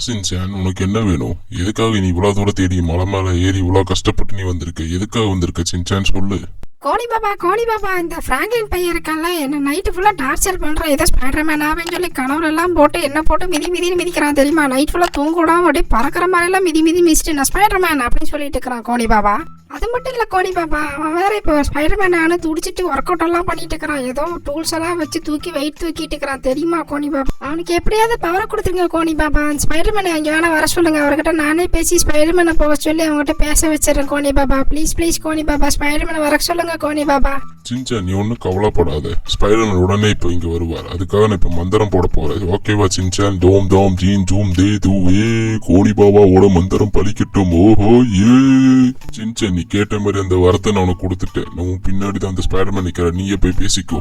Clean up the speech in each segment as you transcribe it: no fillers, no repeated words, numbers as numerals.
Shinchan, உனக்கு என்ன வேணும்? எதுக்காக நீ இவ்வளவு தூரம் தேடி மலை மேல ஏறி இவ்வளவு கஷ்டப்பட்டு நீ வந்திருக்க? எதுக்காக வந்திருக்க சின்சான் சொல்லு. கோழி பாபா இந்த பிராங்க்லின் பையன் இருக்கான்ல, என்ன நைட்டு ஃபுல்லாக டார்ச்சர் பண்ணுறான். ஏதோ ஸ்பைடர்மேன் ஆவேன்னு சொல்லி கனவுலாம் போட்டு என்ன போட்டு மிதின்னு மிதிக்கிறான் தெரியுமா? நைட் ஃபுல்லாக தூங்க விடாம அப்படியே பறக்கிற மாதிரிலாம் மிதிச்சிட்டு நான் ஸ்பைடர்மேன் அப்படின்னு சொல்லிட்டு இருக்கிறான் கோழி பாபா. அது மட்டும் இல்லை கோழி பாபா, அவன் வேற இப்போ ஸ்பைடர்மேன் ஆனு துடிச்சிட்டு ஒர்க் அவுட் எல்லாம் பண்ணிட்டு இருக்கிறான். ஏதோ டூல்ஸ் எல்லாம் வச்சு வெயிட் தூக்கிட்டு இருக்கிறான் தெரியுமா கோழி பாபா? அவனுக்கு எப்படியாவது பவரை கொடுத்துருங்க கோழி பாபா. ஸ்பைடர்மேனை அங்கே வேணா வர சொல்லுங்க. அவர்கிட்ட நானே பேசி ஸ்பைடர்மேனை போக சொல்லி அவங்ககிட்ட பேச வச்சிடறேன் கோழி பாபா. ப்ளீஸ் கோழி பாபா, ஸ்பைடர்மேனை வர சொல்லுங்க கோழி பாபா. சின்சான், நீ ஒன்னும் கவலைப்படாத. ஸ்பைடர்மேன் உடனே இப்போ இங்க வருவார். அதுக்காக நான் இப்போ மந்திரம் போட போறேன். ஓகேவா சின்சான்? தோம் தோம் ஜீன் ஜூம் தே தூ ஏ கோழி பாபாவோட மந்திரம் பலிக்கட்டும். ஓஹோ ஏ சின்சான், நீ கேட்ட மாதிரி அந்த வரத்தை நான் உனக்கு கொடுத்துட்டேன். நான் உன் பின்னாடி தான் அந்த ஸ்பைடர்மேன் நிக்கிறேன். நீயே போய் பேசிக்கோ.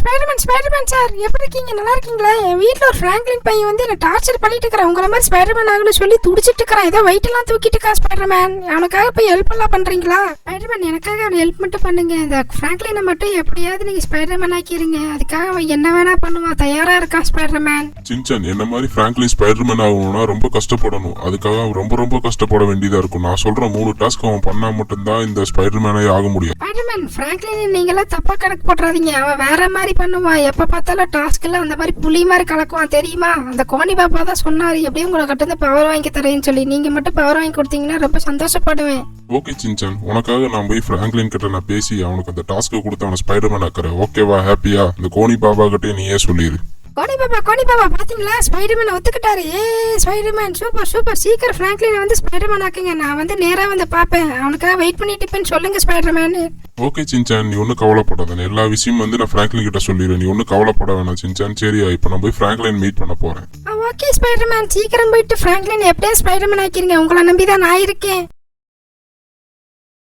ஸ்பைடர்மேன் சார், எப்படி இருக்கீங்க? நல்லா இருக்கீங்களா? என் வீட்டில் ஒரு பிராங்க்லின் பையன் வந்து என்ன டார்ச்சர் பண்ணிட்டு இருக்கிறான். உங்களை மாதிரி ஸ்பைடர்மேன் ஆகணும்னு சொல்லி துடிச்சிட்டு இருக்கிறான். ஏதோ வெயிட் எல்லாம் தூக்கிட்டு இருக்கான் ஸ்பைடர்மேன். அவனுக்காக போய் ஹெல்ப் எல்லாம் பண்றீங்களா? ஸ்பைடர்மேன், எனக்காக அவன் ஹெல்ப் மட்டும் பண்ணுங்க. இந்த பிராங்க்லினை மட்டும் எப்படியாவது நீங்க ஸ்பைடர்மேன் ஆக்கிருங்க. அதுக்காக அவன் என்ன வேணா பண்ணுவான். தயாரா இருக்கான் ஸ்பைடர்மேன். சின்சான், என்ன மாதிரி பிராங்க்லின் ஸ்பைடர்மேன் ஆகணும்னா ரொம்ப கஷ்டப்படணும். அதுக்காக அவன் ரொம்ப கஷ்டப்பட வேண்டியதா இருக்கும். நான் சொல்ற 3 டாஸ்க் அவன் பண்ணா மட்டும்தான் இந்த ஸ்பைடர்மேனே ஆக முடியும். ஸ்பைடர்மேன், பிராங்க்லின் நீங்களாம் தப்பா கணக்கு போட்டுறாதீங்க. அவன் வேற மாதிரி பண்ணுவான். எப்ப பார்த்தாலும் டாஸ்க்ல அந்த மாதிரி புலி மாதிரி கலக்குவான் தெரியுமா? அந்த கோணி பாப்பா தான் சொன்னாரு எப்படியும் உங்களை கட்டு பவர் வாங்கி தரேன்னு சொல்லி. நீங்க மட்டும் பவர் வாங்கி கொடுத்தீங்கன்னா ரொம்ப சந்தோஷப்படுவேன். ஓகே சின்சான், உனக்காக நான் போய் பிராங்க்லின் கிட்ட நான் பேசி அவனுக்கு அந்த டாஸ்க்கு கொடுத்து அவனை ஸ்பைடர்மேன் ஆக்குறேன். ஓகேவா? ஹாப்பியா? இந்த கோணி பாபா கிட்டே நீயே சொல்லிடு. கோணி பாபா பாத்தீங்களா? ஸ்பைடர்மேன் ஒத்துக்கிட்டாரு. Spiderman super. சீக்கிரம் பிராங்க்லின் வந்து ஸ்பைடர்மேன் ஆக்குங்க. நான் வந்து நேரா வந்து பாப்பேன். அவனுக்காக வெயிட் பண்ணிட்டு இருப்பேன்னு சொல்லுங்க ஸ்பைடர்மேன். ஓகே சின்சான், நீ ஒன்னும் கவலைப்படாத. எல்லா விஷயம் வந்து நான் பிராங்க்லின் கிட்ட சொல்லிடுறேன். நீ ஒன்னும் கவலைப்பட வேணாம் சின்சான். சரியா? இப்ப நான் போய் பிராங்க்லின் மீட் பண்ண போறேன். ஓகே ஸ்பைடர்மேன், சீக்கிரம் போயிட்டு பிராங்க்லின் எப்படியா ஸ்பைடர்மேன் ஆக்கிருங்க. உங்களை நம்பிதான் நான் இருக்கேன்.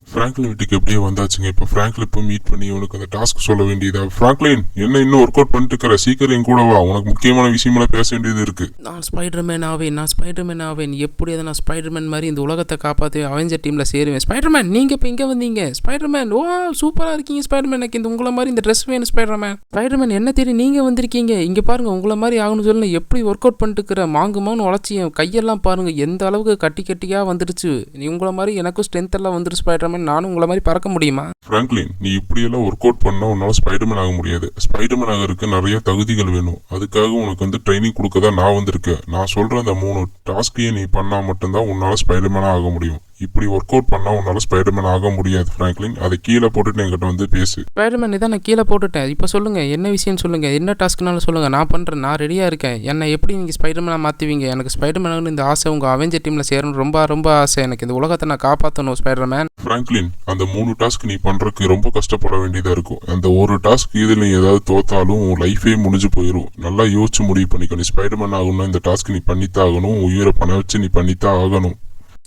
பிராங்க்லின் வீட்டுக்கு எப்படியே வந்தாச்சுங்க. இப்ப பிராங்க்லின் இப்போ மீட் பண்ணி உனக்கு அந்த டாஸ்க் சொல்ல வேண்டியதா. பிராங்க்லின், என்ன இன்னும் ஒர்க் அவுட் பண்ணிட்டு இருக்கிற? சீக்கிரம் என் கூட வா. உனக்கு முக்கியமான விஷயமெல்லாம் பேச வேண்டியது இருக்கு. நான் ஸ்பைடர்மேன் ஆவேன். எப்படியாவது நான் ஸ்பைடர்மேன் மாதிரி இந்த உலகத்தை காப்பாற்றி அவெஞ்சர் டீமில் சேருவேன். ஸ்பைடர்மேன், நீங்கள் இப்போ இங்கே வந்தீங்க? ஸ்பைடர்மேன், ஓ சூப்பராக இருக்கீங்க ஸ்பைடர்மேன். எனக்கு இந்த உங்களை மாதிரி இந்த ட்ரெஸ் வேணும் ஸ்பைடர்மேன். என்ன தெரியும் நீங்கள் வந்திருக்கீங்க? இங்கே பாருங்கள், உங்களை மாதிரி ஆகணும்னு சொல்லி எப்படி ஒர்க் அவுட் பண்ணிட்டு இருக்கிற மாங்குமான்னு உழைச்சி என் கையெல்லாம் பாருங்கள் எந்த அளவுக்கு கட்டியாக வந்துருச்சு. நீ உங்களை மாதிரி எனக்கும் ஸ்ட்ரென்த் எல்லாம் வந்துருச்சு ஸ்பைடர்மேன். நானும் உங்களை மாதிரி பறக்க முடியுமா? பிராங்க்லின், நீ இப்படியெல்லாம் ஒர்க் அவுட் பண்ணா உன்னால ஸ்பைடர்மேன் ஆக முடியாது. ஸ்பைடர்மேன் ஆகிறதுக்கு நிறைய தகுதிகள் வேணும். அதுக்காக உனக்கு வந்து ட்ரைனிங் கொடுக்கதான் நான் வந்திருக்கேன். நான் சொல்ற அந்த 3 டாஸ்கையும் நீ பண்ணா மட்டும்தான் உன்னால ஸ்பைடர்மேனா ஆக முடியும். இப்படி ஒர்க் அவுட் பண்ணா உன்னால ஸ்பைடர்மேன் ஆக முடியாது பிராங்க்லின். அதை கீழே போட்டுட்டு என்கிட்ட வந்து பேசு. ஸ்பைடர்மேன், இதான் நான் கீழே போட்டுட்டேன். இப்போ சொல்லுங்க, என்ன விஷயம்னு சொல்லுங்க. என்ன டாஸ்க்னாலும் சொல்லுங்க, நான் பண்றேன். நான் ரெடியா இருக்கேன். என்ன எப்படி நீங்க ஸ்பைடர்மேனா மாத்துவீங்க? எனக்கு ஸ்பைடர்மேன் இந்த ஆசை, உங்க அவெஞ்சர் டீம்ல சேரணும் ரொம்ப ஆசை. எனக்கு இந்த உலகத்தை நான் காப்பாற்றணும் ஸ்பைடர்மேன். பிராங்க்லின், அந்த 3 டாஸ்க் நீ பண்றதுக்கு ரொம்ப கஷ்டப்பட வேண்டியதா இருக்கும். அந்த ஒரு டாஸ்க் இதில் நீ ஏதாவது தோத்தாலும் உன் லைஃபே முடிஞ்சு போயிடும். நல்லா யோசிச்சு முடிவு பண்ணிக்கோ. நீ ஸ்பைடர்மேன் ஆகணும்னா இந்த டாஸ்க் நீ பண்ணித்தான் ஆகணும். உயிரை பண வச்சு நீ பண்ணித்தான் ஆகணும்.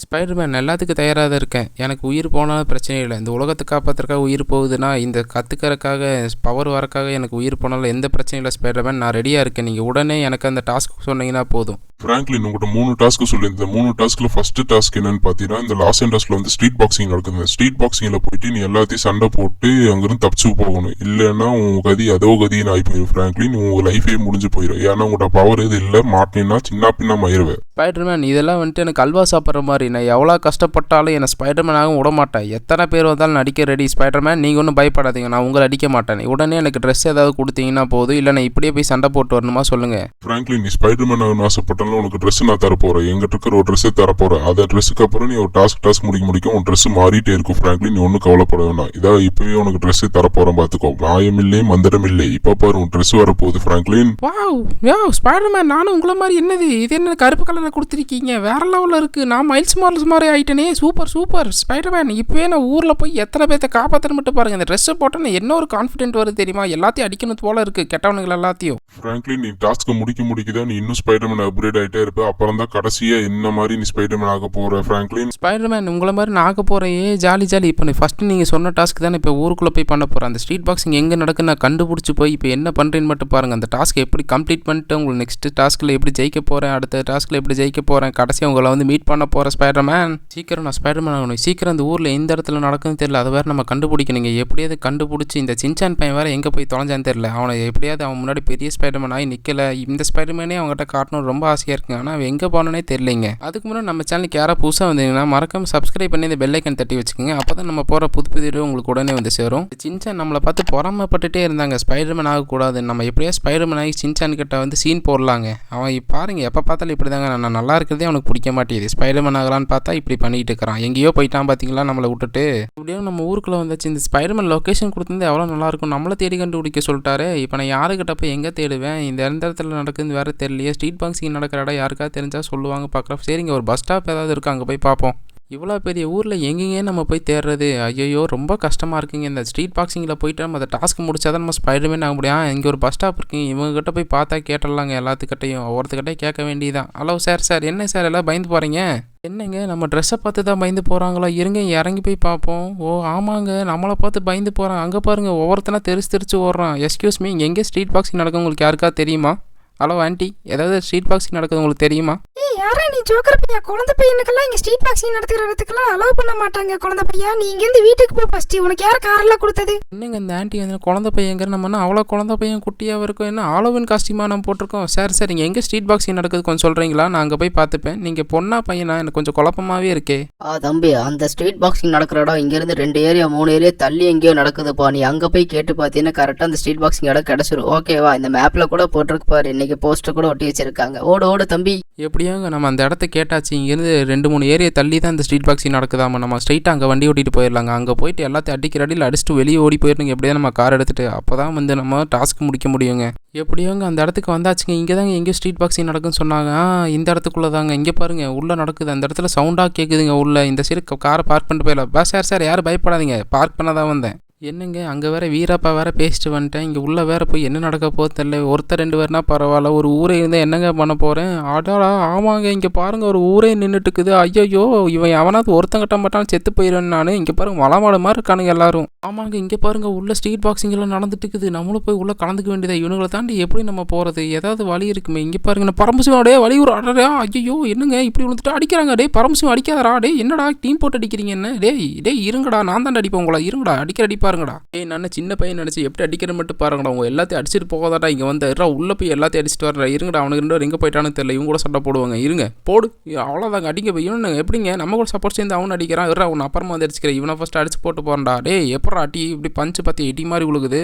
ஸ்பைடர்மேன், எல்லாத்துக்கும் தயாராக தான் இருக்கேன். எனக்கு உயிர் போனாலும் பிரச்சனை இல்லை. இந்த உலகத்தை காப்பாற்றுறக்காக உயிர் போகுதுன்னா, இந்த கற்றுக்கிறக்காக பவர் வரக்காக எனக்கு உயிர் போனாலும் எந்த பிரச்சனையும் இல்லை ஸ்பைடர்மேன். நான் ரெடியாக இருக்கேன். நீங்கள் உடனே எனக்கு அந்த டாஸ்க் சொன்னீங்கன்னா போதும். பிராங்க்லின், உங்கள்கிட்ட 3 டாஸ்க் சொல்லியிருந்தேன். 3 டாஸ்க்ல ஃபர்ஸ்ட் டாஸ்க் என்னன்னு பார்த்தீங்கன்னா, இந்த லாஸ் ஏஞ்சல்ஸ்ல வந்து ஸ்ட்ரீட் பாக்ஸிங் நடக்குது. ஸ்ட்ரீட் பாக்ஸிங்ல போயிட்டு நீ எல்லாத்தையும் சண்டை போட்டு அங்கிருந்து தப்பிச்சு போகணும். இல்லைன்னா உன் கதி அதோ கதின்னு ஆகி போயிடும் பிராங்க்லின். உங்க லைஃபே முடிஞ்சு போயிடும். ஏன்னா உங்கள்கிட்ட பவர் எது இல்லை, மாட்டினா சின்ன பின்னா மயிருவேன். ஸ்பைடர்மேன், இதெல்லாம் வந்துட்டு எனக்கு அல்வா சாப்பிட்ற மாதிரி. நான் எவ்வளோ கஷ்டப்பட்டாலும் என்னை ஸ்பைடர்மேனாகவும் விட மாட்டேன். எத்தனை பேர் வந்தாலும் நடிக்க ரெடி ஸ்பைடர்மேன். நீங்கள் ஒன்றும் பயப்படாதீங்க, நான் உங்களை அடிக்க மாட்டேன். உடனே எனக்கு ட்ரெஸ் ஏதாவது கொடுத்தீங்கன்னா போதும். இல்லை நான் இப்படியே போய் சண்டை போட்டு வரணுமா சொல்லுங்கள். பிராங்க்லின், நீ ஸ்பைடர்மேன் ஆகணும்னு ஆசைப்பட்டாலும் உனக்கு ட்ரெஸ் நான் தரப்போறேன். எங்கிட்ட இருக்கிற ஒரு ட்ரெஸ்ஸை தரப்போறேன். அந்த ட்ரெஸ்ஸுக்கு அப்புறம் நீ ஒரு டாஸ்க் முடிக்க உன் ட்ரெஸ் மாறிட்டே இருக்கும் பிராங்க்லின். நீ ஒன்றும் கவலைப்பட வேண்டாம். இதாக இப்பவே உனக்கு ட்ரெஸ் தரப்போறேன் பார்த்துக்கோ. மாயமில்லை மந்திரமில்லை. இப்போ பாரு உன் ட்ரெஸ் வரப்போகுது பிராங்க்லின். வாவ் ஸ்பைடர்மேன், நானும் உங்களை மாதிரி என்னது இது? என்ன கருப்பு கலரில் கொடுத்துருக்கீங்க? வேற லெவலில் இருக்குது. நான் மைல்ஸ் மாரல்ஸ் மாதிரி ஆகிட்டேனே. Super Spiderman. இப்போயே நான் ஊரில் போய் எத்தனை பேர்த்த காப்பாற்றுன்னு மட்டும் பாருங்கள். இந்த ட்ரெஸ்ஸை போட்டால் என்ன ஒரு கான்ஃபிடென்ட் வருது தெரியுமா? எல்லாத்தையும் அடிக்கணும் போல இருக்குது, கெட்டவனுங்கள் எல்லாத்தையும். பிராங்க்லின், நீ டாஸ்க்கை முடிக்குதான் நீ இன்னும் ஸ்பைடர்மேன் அப்கிரேட் ஆகிட்டே இருப்ப. அப்புறம் தான் கடைசியா என்ன மாதிரி நீ ஸ்பைடர்மேன் ஆக போற பிராங்க்லின். ஸ்பைடர்மேன், உங்களை மாதிரி நான் ஆக போகிறேன். ஜாலி. இப்போ நீ ஃபஸ்ட்டு நீங்கள் சொன்ன டாஸ்க் தானே இப்போ ஊருக்குள்ளே போய் பண்ண போகிறேன். அந்த ஸ்ட்ரீட் பாக்ஸிங் எங்கே நடக்குன்னு நான் கண்டுபிடிச்சி போய் இப்போ என்ன பண்ணுறேன்னு மட்டும் பாருங்கள். அந்த டாஸ்க் எப்படி கம்ப்ளீட் பண்ணிட்டு உங்களுக்கு நெக்ஸ்ட் டாஸ்க்கில் எப்படி ஜெயிக்க போகிறேன், அடுத்த டாஸ்க்கில் எப்படி ஜெயிக்க போகிறேன், கடைசியாக உங்களை வந்து மீட் பண்ண போகிறேன் ஸ்பைடர்மேன். சீக்கிரம் நான் ஸ்பைடர்மேன் ஆகணும். சீக்கிரம் அந்த ஊரில் எந்த இடத்துல நடக்குதுன்னு தெரியல. அதை வேறு நம்ம கண்டுபிடிக்கணுங்க. எப்படியாவது கண்டுபிடிச்சி இந்த சின்சான் பையன் வேறு எங்கே போய் தொலைஞ்சான்னு தெரியல. அவனை எப்படியாவது அவன் முன்னாடி பெரிய ஸ்பைடர்மேன் ஆகி நிற்கல. இந்த ஸ்பைடர்மேனே அவங்ககிட்ட காட்டணும் ரொம்ப ஆசையாக இருக்குங்க. ஆனால் அவன் எங்கே போனோன்னே தெரியலைங்க. அதுக்கு முன்னாடி நம்ம சேனலுக்கு யாராவது புதுசாக வந்தீங்கன்னா மறக்காம சப்ஸ்கிரைப் பண்ணி இந்த பெல் ஐக்கன் தட்டி வச்சுக்கோங்க. அப்போ தான் நம்ம போகிற புது வீடியோ உங்களுக்கு உடனே வந்து சேரும். சின்சான் நம்மளை பார்த்து பொறாமப்பட்டுட்டே இருந்தாங்க. ஸ்பைடர்மேன் ஆகக்கூடாது, நம்ம எப்படியா ஸ்பைடர்மேன் ஆகி சின்சான் கிட்ட வந்து சீன் போடலாங்க. அவன் பாருங்க எப்போ பார்த்தாலும் இப்படி தாங்க. நான் நல்லா இருக்கிறதே அவனுக்கு பிடிக்க மாட்டேங்குது. ஸ்பைடர்மேன் ஆகலான்னு பார்த்தா இப்படி பண்ணிட்டு இருக்கிறான். எங்கேயோ போயிட்டான் பார்த்தீங்களா நம்மளை விட்டுட்டு. இப்படியோ நம்ம ஊருக்குள்ளே வந்தாச்சு. இந்த ஸ்பைடர்மேன் லொக்கேஷன் கொடுத்துருந்து எவ்வளோ நல்லாயிருக்கும். நம்மளை தேடி கண்டுபிடிக்க சொல்லிட்டாரு. இப்போ நான் யாருக்கிட்ட போய் எங்கே தேடுவேன்? இந்த எந்த இடத்துல நடக்குதுன்னு வேறு தெரியலையே. ஸ்ட்ரீட் பாக்ஸிங் நடக்கிற இடம் யாருக்காவது தெரிஞ்சால் சொல்லுவாங்க பார்க்குறோம். சரிங்க, ஒரு பஸ் ஸ்டாப் ஏதாவது இருக்குது, அங்கே போய் பார்ப்போம். இவ்வளோ பெரிய ஊரில் எங்கேங்க நம்ம போய் தேடுறது? ஐயோ ரொம்ப கஷ்டமாக இருக்குங்க. இந்த ஸ்ட்ரீட் பாக்ஸிங்கில் போயிட்டு நம்ம அந்த டாஸ்க் முடிச்சா தான் நம்ம ஸ்பைடர்மேன் ஆக முடியும். இங்கே ஒரு பஸ் ஸ்டாப் இருக்குங்க, இவங்ககிட்ட போய் பார்த்தா கேட்டுடலாங்க. எல்லாத்துக்கிட்டையும் ஒவ்வொருத்தக்கிட்டே கேட்க வேண்டியதான். ஹலோ சார் என்ன சார் எல்லாம் பயந்து போகிறீங்க? என்னங்க நம்ம ட்ரெஸ்ஸை பார்த்து தான் பயந்து போகிறாங்களா? இருங்க இறங்கி போய் பார்ப்போம். ஓ ஆமாங்க, நம்மளை பார்த்து பயந்து போகிறான். அங்கே பாருங்கள் ஒவ்வொருத்தனா தெரிச்சு ஓடுறான். எஸ்கியூஸ் மீ, இங்கே எங்கே ஸ்ட்ரீட் பாக்ஸிங் நடக்கும் உங்களுக்கு யாருக்கா தெரியுமா? ஹலோ ஆண்டி, ஏதாவது ஸ்ட்ரீட் பாக்ஸிங் நடக்குது உங்களுக்கு தெரியுமா? யாரா நீ ஜோக்கர் பையா? குழந்தை பையனுக்கெல்லாம் இங்கே ஸ்ட்ரீட் பாக்ஸிங் நடத்துக்கிறதுக்கெல்லாம் அலோவ் பண்ண மாட்டாங்க. குழந்தை பையா நீ இங்கேருந்து வீட்டுக்கு போ ஃபர்ஸ்ட். உனக்கு யார் காரெல்லாம் கொடுத்தது? என்னங்க இந்த ஆண்டி வந்து குழந்தை பையங்கிற நம்ம என்ன அவ்வளோ குழந்தை பையன் குட்டியாக இருக்கும்? என்ன ஹாலோவின் காஸ்டியூமாக நம்ம போட்டிருக்கோம். சார் இங்கே எங்கே ஸ்ட்ரீட் பாக்ஸிங் நடக்குது கொஞ்சம் சொல்கிறீங்களா? நான் அங்கே போய் பார்த்துப்பேன். நீங்கள் பொண்ணா பையனா? எனக்கு கொஞ்சம் குழப்பமாகவே இருக்கே. தம்பி, அந்த ஸ்ட்ரீட் பாக்ஸிங் நடக்கிற இடம் இங்கேருந்து 2 ஏரியா 3 ஏரியா தள்ளி எங்கேயோ நடக்குதுப்பா. நீ அங்கே போய் கேட்டு பார்த்தீங்கன்னா கரெக்டாக அந்த ஸ்ட்ரீட் பாக்ஸிங் இடம் கிடச்சிரும். ஓகேவா? இந்த மேப்பில் கூட போட்டிருக்கு பாரு, இன்னைக்கு போஸ்டர் கூட ஒட்டி வச்சிருக்காங்க. ஓடு தம்பி. எப்படியாங்க நம்ம அந்த இடத்த கேட்டாச்சு. இங்கேருந்து 2-3 ஏரியா தள்ளி தான் இந்த ஸ்ட்ரீட் பாக்ஸிங் நடக்குதாமா. நம்ம ஸ்ட்ரைட்டாக அங்கே வண்டி ஓட்டிட்டு போயிடலாங்க. அங்கே போயிட்டு எல்லாத்தையும் அடிக்கிற அடியில் அடிச்சுட்டு வெளியே ஓடி போயிடணுங்க. எப்படியா நம்ம கார் எடுத்துகிட்டு அப்போ தான் வந்து நம்ம டாஸ்க் முடிக்க முடியுங்க. எப்படியோங்க அந்த இடத்துக்கு வந்தாச்சுங்க. இங்கே தாங்க எங்கேயோ ஸ்ட்ரீட் பாக்ஸிங் நடக்குன்னு சொன்னாங்க. இந்த இடத்துக்குள்ளே தாங்க. இங்கே பாருங்கள் உள்ளே நடக்குது. அந்த இடத்துல சவுண்டாக கேட்குதுங்க உள்ளே. இந்த சைடு காரை பார்க் பண்ணிட்டு போயிடலாம். சார் யாரும் பயப்படாதீங்க, பார்க் பண்ண தான் வந்தேன். என்னங்க அங்கே வேறு வீரப்பா வேறு பேசிட்டு வந்துட்டேன். இங்கே உள்ளே வேறு போய் என்ன நடக்க போகுது தெரியல. ஒருத்தர் 2 பேர்னா பரவாயில்ல, ஒரு ஊரே இருந்தால் என்னங்க பண்ண போகிறேன்? அடாடா ஆமாங்க, இங்கே பாருங்கள் ஒரு ஊரே நின்றுட்டு இருக்குது. ஐயோ இவன் எவனாவது ஒருத்தன் கட்ட மாட்டான், செத்து போயிடுவேன் நான். இங்கே பாருங்கள் மலமாடு மாதிரி இருக்கானுங்க எல்லாரும். ஆமாங்க இங்கே பாருங்கள் உள்ள ஸ்ட்ரீட் பாக்ஸிங் எல்லாம் நடந்துட்டு இருக்குது. நம்மளும் போய் உள்ளே கலந்துக்க வேண்டியதா? இவனுங்களை தாண்டி எப்படி நம்ம போகிறது? ஏதாவது வழி இருக்குமே? இங்கே பாருங்க நான் பரமசிவம் வழி ஒரு அடரா. ஐயோ என்னங்க இப்படி விழுந்துட்டு அடிக்கிறாங்க. டே பரமசிவம் அடிக்காதரா. டே என்னடா டீம் போட்டு அடிக்கிறீங்க என்ன? டேய் இருங்கடா, நான் தான் அடிப்பேன் உங்களா. இருங்கடா அடிக்க பாருங்கடா. நான் சின்ன பையன் நினச்சி எப்படி அடிக்கிற மட்டும் பாருங்கடா. அவங்க எல்லாத்தையும் அடிச்சுட்டு போகாதாடா. இங்கே வந்து உள்ளே போய் எல்லாத்தையும் அடிச்சுட்டு வரா. இருங்கடா, அவனுக்கு 2 பேர் எங்கே போயிட்டானு தெரியல. இவங்க கூட சண்டை போடுவாங்க. இருங்க போடு, அவ்வளோதாங்க அடிங்க போய். இவனு எப்படிங்க நம்ம கூட சப்போர்ட் சேர்ந்து அவனு அடிக்கிறான். அவனை அப்புறமா வந்து அடிச்சுக்கிறேன். இவனை ஃபஸ்ட்டு அடிச்சு போட்டு போகிறா. டே எப்படா அடி இப்படி பஞ்சு பார்த்து எட்டி மாதிரி உழுகுது.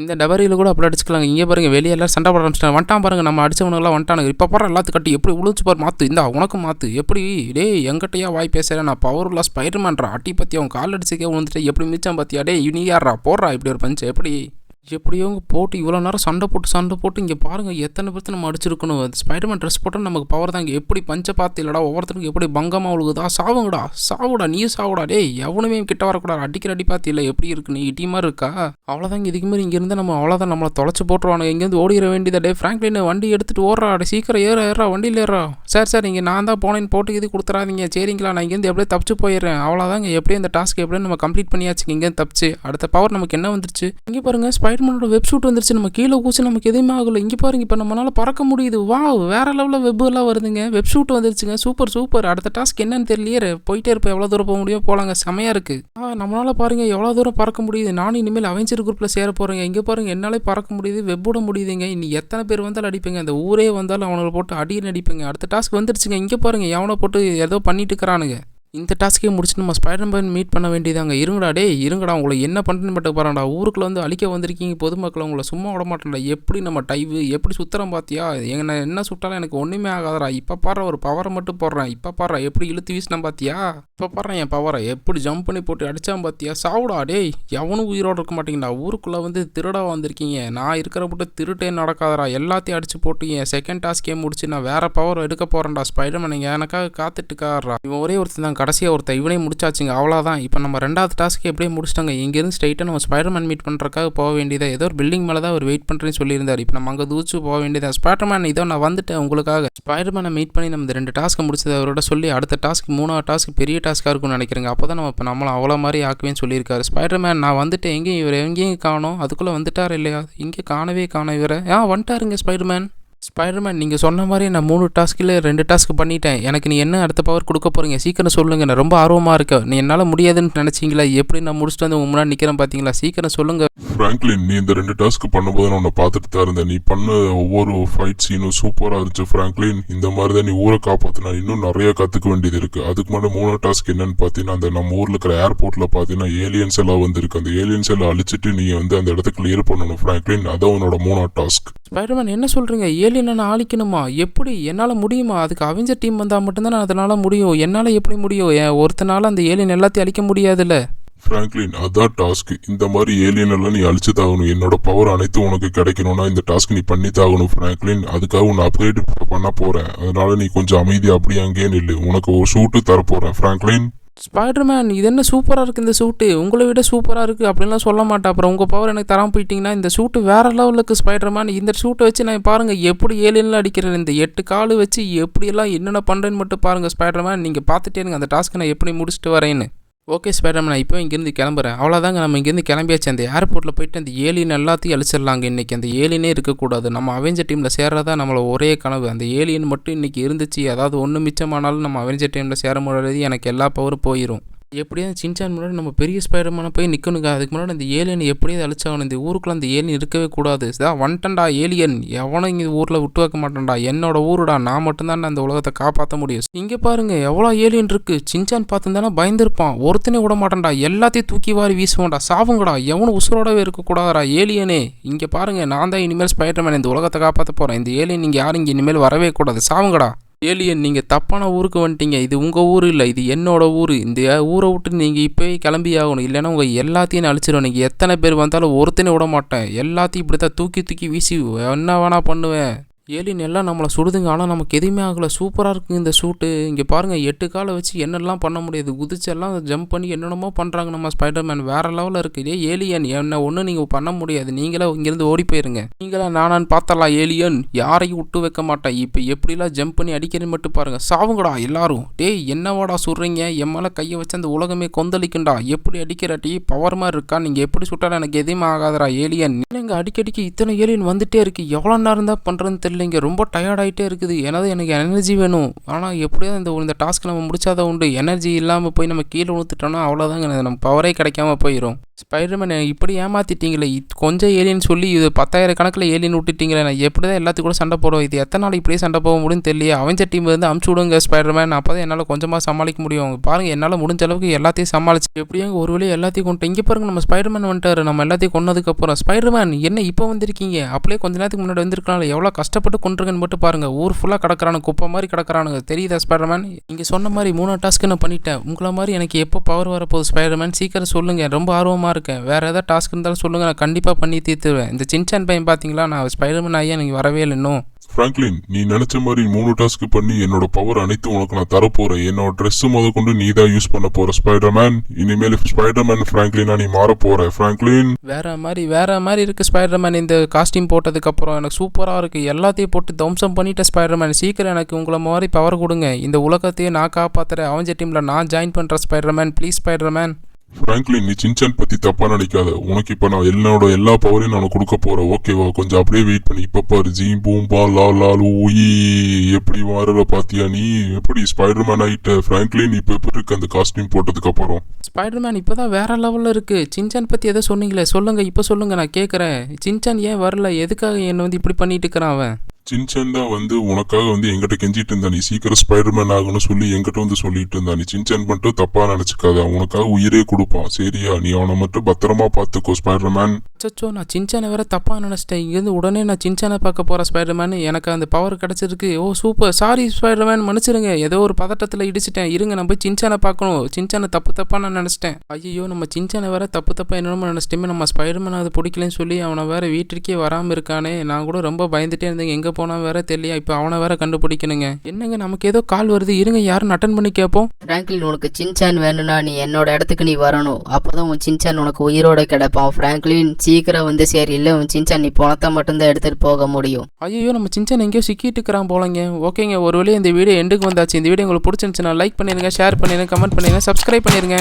இந்த டபரியில் கூட அப்படி அடிச்சுக்கலாங்க. இங்கே பாருங்க வெளியே எல்லாம் சண்டை போட ஆரம்பிச்சிட்டாங்க. வந்துட்டான் பாருங்க, நம்ம அடிச்சவனுங்களாம் வந்துட்டானுங்க. இப்போ பாரு எல்லாத்து கட்டி எப்படி உழுச்சு பாரு. மாற்று இந்த உனக்கும் மாற்று. எப்படி டே எங்கிட்டயா வாய் பேசுகிறேன்? நான் பவர்லாம் ஸ்பைடர்மேன்ரா. அட்டி பற்றி அவன் கால் அடிச்சுக்கே விழுந்துட்டு எப்படி மிச்சம் பார்த்தியா? டே நீ யாரா போடுறா இப்படி ஒரு பஞ்சு? எப்படியோ போட்டு இவ்வளோ நேரம் சண்டை போட்டு இங்கே பாருங்கள் எத்தனை பேர்த்து நம்ம அடிச்சிருக்கணும். அது ஸ்பைடர்மேன் ட்ரெஸ் போட்டால் நமக்கு பவர் தான். இங்கே எப்படி பஞ்சை பார்த்து இல்லடா ஒவ்வொருத்தருக்கும் எப்படி பங்கமாக உழுகுதா. சாவுடா நீ சாவுடா. டே எவனுமே கிட்ட வரக்கூடாது. அடிக்கிற அடி பார்த்து இல்லை எப்படி இருக்கு? நீ இட்டி மாதிரி இருக்கா? அவ்வளோதாங்க. இதுக்கு மாதிரி இங்கேருந்து நம்ம அவ்வளோதான் நம்மளை தொலைச்சி போட்டுருவானுங்க. இங்கேருந்து ஓடிட வேண்டியதா? டே ஃப்ராங்க்லின் வண்டி எடுத்துகிட்டு ஓடுறா. சீக்கிரம் ஏறா வண்டியில் ஏறா. சார் இங்கே நான் தான் போனேன்னு போட்டு இது கொடுத்துறாதீங்க. சரிங்களா, நான் இங்கேருந்து எப்படியே தப்பிச்சு போயிடுறேன். அவ்வளோதாங்க. எப்படியும் இந்த டாஸ்க் எப்படியும் நம்ம கம்ப்ளீட் பண்ணியாச்சுங்க. இங்கேருந்து தப்பிச்சு அடுத்த பவர் நமக்கு என்ன வந்துருச்சு? இங்கே பாருங்கள் ஸ்பைடர்மேனோட வெப் ஷூட் வந்துருச்சு. நம்ம கீழே கூச்சு நமக்கு எதுவுமே ஆகலை. இங்கே பாருங்க இப்போ நம்மளால பறக்க முடியுது. வேற லெவலில் வெப் எல்லாம் வருதுங்க. வெப் ஷூட் வந்துருச்சுங்க. சூப்பர். அடுத்த டாஸ்க் என்னன்னு தெரியலையே. போயிட்டே இருப்போம். எவ்வளோ தூரம் போக முடியும் போலாங்க. செமையா இருக்கு. நம்மளால பாருங்க எவ்வளோ தூரம் பறக்க முடியுது. நானும் இனிமேல் அவெஞ்சர் குரூப்ல சேர போறேங்க. இங்கே பாருங்க என்னாலே பறக்க முடியுது, வெப்போட முடியுதுங்க. இனி எத்தனை பேர் வந்தாலும் அடிப்பேங்க. அந்த ஊரே வந்தாலும் அவனை போட்டு அடின்னு அடிப்பேங்க. அடுத்த டாஸ்க் வந்துருச்சுங்க. இங்கே பாருங்க எவனை போட்டு ஏதோ பண்ணிட்டு இருக்கிறானுங்க. இந்த டாஸ்க்கே முடிச்சு நம்ம ஸ்பைடர்மேன் மீட் பண்ண வேண்டியதாங்க. இருங்கடா உங்களை என்ன பண்ணுறேன்னு மட்டும் பாருங்கடா. ஊருக்குள்ள வந்து அழிக்க வந்திருக்கீங்க பொதுமக்களை. உங்களை சும்மா விட மாட்டேன்டா. எப்படி நம்ம டைவு எப்படி சுற்றுறோம் பார்த்தியா? என்ன சுட்டாலும் எனக்கு ஒன்றுமே ஆகாதடா. இப்போ பாரு ஒரு பவரை மட்டும் போடுறேன். இப்போ பாரு எப்படி இழுத்து வீசினா பார்த்தியா? இப்போ பாரு என் பவரை எப்படி ஜம்ப் பண்ணி போட்டு அடித்தான் பார்த்தியா? சாவுடா. டேய் எவனும் உயிரோடு இருக்க மாட்டேங்கடா. ஊருக்குள்ளே வந்து திருடா வந்திருக்கீங்க. நான் இருக்கிற மட்டும் திருட்டே நடக்காதடா. எல்லாத்தையும் அடிச்சு போட்டு என் செகண்ட் டாஸ்க்கே முடிச்சு நான் வேறு பவர் எடுக்க போகிறேன்டா. ஸ்பைடர்மேன் நீங்கள் எனக்காக காத்துட்டுக்காரா. இவன் ஒரே ஒருத்தர் தான் கடைசியாக ஒருத்தர். இவனே முடிச்சாச்சுங்க. அவ்வளோதான். இப்போ நம்ம 2வது டாஸ்க்கு எப்படியே முடிச்சிட்டாங்க. இங்கேருந்து ஸ்ட்ரைட்டாக நம்ம ஸ்பைடர்மேன் மீட் பண்ணுறக்காக போக வேண்டியதா. ஏதோ ஒரு பில்டிங் மேலே தான் அவர் வெயிட் பண்ணுறேன்னு சொல்லியிருந்தார். இப்போ நம்ம அங்கே தூச்சு போக வேண்டியதா. ஸ்பைடர்மேன் இதோ நான் வந்துட்டேன் உங்களுக்காக. ஸ்பைடர்மேனை மீட் பண்ணி நம்ம 2 டாஸ்க்கு முடிச்சது அவரோட சொல்லி அடுத்த டாஸ்க் 3வது டாஸ்க் பெரிய டாஸ்க்காக இருக்கும்னு நினைக்கிறேங்க. அப்போ தான் நம்ம இப்போ நம்மளை அவ்வளோ மாதிரி ஆக்குவேன்னு சொல்லியிருக்காரு. ஸ்பைடர்மேன் நான் வந்துட்டு எங்கேயும் இவர் எங்கேயும் காணோம். அதுக்குள்ளே வந்துட்டார் இல்லையா? இங்கே காணவே இவரை. வந்துட்டாருங்க ஸ்பைடர்மேன். ஸ்பைடர்மேன் நீங்கள் சொன்ன மாதிரி நான் 3 டாஸ்கில் 2 டாஸ்க் பண்ணிட்டேன். எனக்கு நீ என்ன அடுத்த பவர் கொடுக்க போகிறீங்க சீக்கிரம் சொல்லுங்கள். நான் ரொம்ப ஆர்வமாக இருக்கேன். நீ என்னால் முடியாதுன்னு நினச்சிங்களா? எப்படி நான் முடிச்சுட்டு வந்து உங்க முன்னாடி நிற்கிறேன் பார்த்தீங்களா? சீக்கிரம் சொல்லுங்கள். ஃப்ராங்க்லின், நீ இந்த 2 டாஸ்க் பண்ணும்போது நான் உன்னை பார்த்துட்டு தான் இருந்தேன். நீ பண்ண ஒவ்வொரு ஃபைட் சீனும் சூப்பராக இருந்துச்சு ஃப்ராங்க்லின். இந்த மாதிரி தான் நீ ஊரை காப்பாற்றினா இன்னும் நிறைய கற்றுக்க வேண்டியது இருக்குது. அதுக்கு முன்னாடி 3 டாஸ்க் என்னன்னு பார்த்தீங்கன்னா, அந்த நம்ம ஊரில் இருக்கிற ஏர்போர்ட்டில் பார்த்தீங்கன்னா ஏலியன்ஸ் எல்லாம் வந்திருக்கு. அந்த ஏலியன்ஸ் எல்லாம் அழிச்சிட்டு நீ வந்து அந்த இடத்த கிளியர் பண்ணணும் ஃப்ராங்க்லின். அதான் உன்னோட 3 டாஸ்க். ஸ்பைடர்மேன் என்ன சொல்கிறீங்க? ஏலியனை நான் ஆளிக்கணுமா? எப்படி என்னால் முடியுமா? அதுக்கு அவெஞ்சர் டீம் வந்தால் மட்டும்தான் நான் அதனால் முடியும். என்னால் எப்படி முடியும்? ஒருத்தனால அந்த ஏலியன் எல்லாத்தையும் அழிக்க முடியாதுல்ல. ஃப்ராங்க்லின், அதான் டாஸ்க். இந்த மாதிரி ஏலியன் எல்லாம் நீ அழிச்சுதாகணும். என்னோட பவர் அனைத்து உனக்கு கிடைக்கணும்னா இந்த டாஸ்க் நீ பண்ணித்தாகணும் ஃப்ராங்க்லின். அதுக்காக உன்னை அப்கிரேட் பண்ண போறேன். அதனால நீ கொஞ்சம் அமைதியா அப்படியே அங்கேயே நில்லு. உனக்கு ஒரு ஷூட்டு தரப்போறேன் ஃப்ராங்க்லின். ஸ்பைடர்மேன், இது என்ன சூப்பராக இருக்குது இந்த சூட்டு, உங்களை விட சூப்பராக இருக்குது அப்படின்லாம் சொல்ல மாட்டேன். அப்புறம் உங்கள் பவர் எனக்கு தராமல் போயிட்டீங்கன்னா இந்த சூட்டு வேறு லெவலுக்கு ஸ்பைடர்மேன். இந்த சூட்டை வச்சு நான் பாருங்கள் எப்படி ஏலியன்லாம் அடிக்கிறேன். இந்த 8 கால் வச்சு எப்படியெல்லாம் என்னென்ன பண்ணுறேன்னு மட்டும் பாருங்கள் ஸ்பைடர்மேன். நீங்கள் பார்த்துட்டே இருங்க அந்த டாஸ்க்கை நான் எப்படி முடிச்சுட்டு வரேன்னு. ஓகே ஸ்பைடர்மேன், நான் இப்போ இங்கேருந்து கிளம்புறேன். அவ்வளோதாங்க, நம்ம இங்கேருந்து கிளம்பியாச்சு. அந்த ஏர்போர்ட்டில் போயிட்டு அந்த ஏலியன் எல்லாத்தையும் அழிச்சிடலாங்க. இன்றைக்கி அந்த ஏலியனே இருக்கக்கூடாது. நம்ம அவெஞ்சர் டீமில் சேர்றதா நம்மளை ஒரே கனவு. அந்த ஏலியன் மட்டும் இன்றைக்கி இருந்துச்சு, அதாவது ஒன்று மிச்சமானாலும் நம்ம அவெஞ்சர் டீமில் சேர முடியாது. எனக்கு எல்லா பவரும் போயிடும். எப்படியாவது சின்சான் முன்னாடி நம்ம பெரிய ஸ்பைடர்மேனை போய் நிற்கணுங்க. அதுக்கு முன்னாடி அந்த ஏலியன் எப்படியாவது அழிச்சாகணும். இந்த ஊருக்குள்ள அந்த ஏலியன் இருக்கவே கூடாது. இதான் வந்துட்டா ஏலியன், எவனும் இங்கே ஊரில் விட்டு வைக்க மாட்டேன்டா. என்னோட ஊருடா, நான் மட்டும்தான் அந்த உலகத்தை காப்பாற்ற முடியும். இங்கே பாருங்க எவ்வளோ ஏலியன் இருக்கு. சின்சான் பார்த்துருந்தானே பயந்துருப்பான். ஒருத்தனே விட மாட்டேன்டா, எல்லாத்தையும் தூக்கி வாரி வீசுவோம்டா. சாவுங்கடா, எவனும் உசுரோடவே இருக்கக்கூடாதா ஏலியனே. இங்கே பாருங்க, நான் தான் இனிமேல் ஸ்பைடர்மேன் இந்த உலகத்தை காப்பாற்ற போகிறேன். இந்த ஏலியன் நீங்கள் யாரும் இங்கே இனிமேல் வரவே கூடாது. சாவுங்கடா. ஏலியன், நீங்கள் தப்பான ஊருக்கு வந்துட்டீங்க. இது உங்கள் ஊர் இல்லை, இது என்னோட ஊர். இந்த ஊரை விட்டு நீங்கள் இப்போ கிளம்பி ஆகணும். இல்லைன்னா உங்கள் எல்லாத்தையும் நான் அழிச்சிடுவேன். நீங்கள் எத்தனை பேர் வந்தாலும் ஒருத்தனை விட மாட்டேன். எல்லாத்தையும் இப்படி தான் தூக்கி வீசி என்ன வேணா பண்ணுவேன். ஏலியன் எல்லாம் நம்மளை சுடுதுங்க. ஆனால் நமக்கு எதுவுமே ஆகலை. சூப்பராக இருக்குங்க இந்த சூட்டு. இங்கே பாருங்கள் 8 காலை வச்சு என்னெல்லாம் பண்ண முடியாது. குதிச்செல்லாம் ஜம்ப் பண்ணி என்னென்னமோ பண்ணுறாங்க நம்ம ஸ்பைடர்மேன். வேறு லெவலில் இருக்குது. ஏலியன் என்ன ஒன்றும் நீங்கள் பண்ண முடியாது. நீங்களே இங்கேருந்து ஓடி போயிருங்க. நீங்களா நானான்னு பார்த்தலாம். ஏலியன் யாரையும் விட்டு வைக்க மாட்டேன். இப்போ எப்படிலாம் ஜம்ப் பண்ணி அடிக்கிறேன்னு மட்டும் பாருங்கள். சாவுங்கடா எல்லாரும். டேய் என்னவாடா சுடுறீங்க? என் மேலே கையை வச்சு அந்த உலகமே கொந்தளிக்குண்டா. எப்படி அடிக்கிற டீ பவர் மாதிரி இருக்கா? நீங்கள் எப்படி சுட்டாலும் எனக்கு எதுவுமே ஆகாதரா ஏலியன். இல்லைங்க, அடிக்கடிக்கு இத்தனை ஏலியன் வந்துட்டே இருக்குது. எவ்வளோ நேரம் தான் பண்ணுறதுன்னு தெரியல. இல்லைங்க, ரொம்ப டயர்டாகிட்டே இருக்குது. ஏன்னா எனக்கு எனர்ஜி வேணும். ஆனால் எப்படியாவது இந்த டாஸ்க் நம்ம முடிச்சாதான் உண்டு. எனர்ஜி இல்லாமல் போய் நம்ம கீழே விழுத்துட்டோம்னா அவ்வளோதாங்க, நம்ம பவரே கிடைக்காம போயிடும். ஸ்பைடர்மேன் இப்படி ஏமாற்றிட்டீங்களே. கொஞ்சம் ஏலியன் சொல்லி இது 10,000 கணக்கில் ஏலியன் விட்டுட்டீங்களே. நான் எப்படி தான் எல்லாத்துக்கும் கூட சண்டை போடுவோம். இது எத்தனை நாள் இப்படியே சண்டை போக முடியும்னு தெரியல. அவெஞ்சர் டீம் வந்து அமுச்சு விடுங்க ஸ்பைடர்மேன். அப்போ தான் என்னால் கொஞ்சமாக சமாளிக்க முடியும். பாருங்கள், என்னால் முடிஞ்ச அளவுக்கு எல்லாத்தையும் சமாளிச்சு எப்படியும் ஒரு வழியாக எல்லாத்தையும் கொண்டு இங்கே பாருங்கள். நம்ம ஸ்பைடர்மேன் வந்துட்டார். நம்ம எல்லாத்தையும் கொண்டதுக்கப்புறம் ஸ்பைடர்மேன் என்ன இப்போ வந்திருக்கீங்க? அப்படியே கொஞ்ச நேரத்துக்கு முன்னாடி வந்திருக்கலாம். எவ்வளோ கஷ்டப்பட்டு கொண்டுருங்கன்னு மட்டும் பாருங்கள். ஊர் ஃபுல்லாக கிடக்கிறானு, குப்பை மாதிரி கிடக்கிறானுங்க. தெரியுதா ஸ்பைடர்மேன்? இங்கே சொன்ன மாதிரி 3 டாஸ்க்கு நான் பண்ணிட்டேன். உங்களை மாதிரி எனக்கு எப்போ பவர் வரப்போகுது ஸ்பைடர்மேன்? சீக்கிரம் சொல்லுங்கள், ரொம்ப ஆர்வமாக இருக்கேன். வேறு ஏதாவது டாஸ்க் இருந்தாலும் சொல்லுங்கள், நான் கண்டிப்பாக பண்ணி தீர்த்துவேன். இந்த சின்சான் பையன் பார்த்தீங்களா, நான் ஸ்பைடர்மேன் ஆகியா எனக்கு வரவே இல்லை இன்னும். ஃப்ராங்க்லின், நீ நினைச்ச மாதிரி 3 டாஸ்க் பண்ணி என்னோட பவர் அனைத்து உனக்கு நான் தரப்போறேன். என்னோட ட்ரெஸ் முத கொண்டு நீ தான் யூஸ் பண்ண போற ஸ்பைடர்மேன். இனிமேல் ஸ்பைடர்மேன் ஃப்ராங்க்லினா நீ மாற போற ஃப்ராங்க்லின். வேற மாதிரி இருக்கு ஸ்பைடர்மேன். இந்த காஸ்டியூம் போட்டதுக்கு அப்புறம் எனக்கு சூப்பரா இருக்கு. எல்லாத்தையும் போட்டு தம்சம் பண்ணிட்ட ஸ்பைடர்மேன். சீக்கிரம் எனக்கு உங்களை மாதிரி பவர் கொடுங்க. இந்த உலகத்தையே நான் காப்பாத்துறேன். அவெஞ்சர் டீம்ல நான் ஜாயின் பண்ற ஸ்பைடர்மேன். Please Spiderman. ஃப்ராங்க்லின், நீ சின்சான் பத்தி தப்பா நினைக்காத. உனக்கு இப்ப நான் என்னோட எல்லா பவரையும் நான் கொடுக்க போறேன். ஓகேவா? கொஞ்சம் அப்படியே வெயிட் பண்ணி. இப்ப பாரு, ஜீ பூம்பா லா லா லூயி எப்படி மாறுற பாத்தியா? நீ எப்படி ஸ்பைடர்மேன் ஆயிட்ட ஃப்ராங்க்லின்? இப்ப எப்படி இருக்கு அந்த காஸ்டியூம் போட்டதுக்கு அப்புறம்? ஸ்பைடர்மேன் இப்போதான் வேற லெவலில் இருக்கு. சின்சான் பத்தி எதை சொன்னீங்களே, சொல்லுங்க இப்போ சொல்லுங்க, நான் கேட்குறேன். சின்சான் ஏன் வரல? எதுக்காக என்னை வந்து இப்படி பண்ணிட்டு இருக்கிறான் அவன்? சின்சான் தான் வந்து உனக்காக வந்து எங்கிட்ட கெஞ்சிட்டு இருந்தா. நீ சீக்கிரம் ஸ்பைடர்மேன் ஆகணும்னு சொல்லி எங்கிட்ட வந்து சொல்லிட்டு இருந்தா. நீ சின்சான் மட்டும் தப்பா நினைச்சுக்காத. உனக்காக உயிரே கொடுப்பான். சரியா? நீ அவனை மட்டும் பத்திரமா பார்த்துக்கோ ஸ்பைடர்மேன். சச்சோ, நான் சின்சானை வேற தப்பா நினைச்சிட்டேன். இங்கேருந்து உடனே நான் சின்சானை பார்க்க போறேன் ஸ்பைடர்மேன். எனக்கு அந்த பவர் கிடைச்சிருக்கு. ஓ சூப்பர், சாரி ஸ்பைடர்மேன், மன்னிச்சிருங்க. ஏதோ ஒரு பதட்டத்தில் இடிச்சிட்டேன். இருங்க, நான் போய் சின்சானை பார்க்கணும். சின்சானை தப்பா நான் நினைச்சிட்டேன். ஐயோ, நம்ம சின்சானை வேற தப்பா என்னமோ நினைச்சிட்டேமே. நம்ம ஸ்பைடர்மேன் அது பிடிக்கலன்னு சொல்லி அவனை வேற வீட்டிற்கே வராமல் இருக்கானே. நான் கூட ரொம்ப பயந்துட்டே இருந்தேங்க. எங்கே போனா வேற தெரியல. இப்போ அவனை வேற கண்டுபிடிக்கணுங்க. என்னங்க, நமக்கு ஏதோ கால் வருது. இருங்க, யாரும் அட்டன் பண்ணி கேட்போம். ஃப்ராங்க்லின், உனக்கு சின்சான் வேணும்னா நீ என்னோட இடத்துக்கு நீ வரணும். அப்போதான் உன் சின்சான் உனக்கு உயிரோட கிடைப்பான். ஃப்ராங்க்லின், சீக்கிரம் வந்து சரி. இல்லை உன் சின்சான் நீ பணத்தை மட்டும்தான் எடுத்துட்டு போக முடியும். ஐயோ, நம்ம சின்சான் எங்கேயோ சிக்கிட்டு இருக்கிறான் போலங்க. ஓகேங்க, ஒரு வழியாக இந்த வீடியோ எண்டுக்கு வந்தாச்சு. இந்த வீடியோ உங்களுக்கு பிடிச்சிருந்துச்சுன்னா லைக் பண்ணிருங்க, ஷேர் பண்ணிருங்க, கமெண்ட் பண்ணிருங்க, சப்ஸ்கிரைப் பண்ணிருங்க.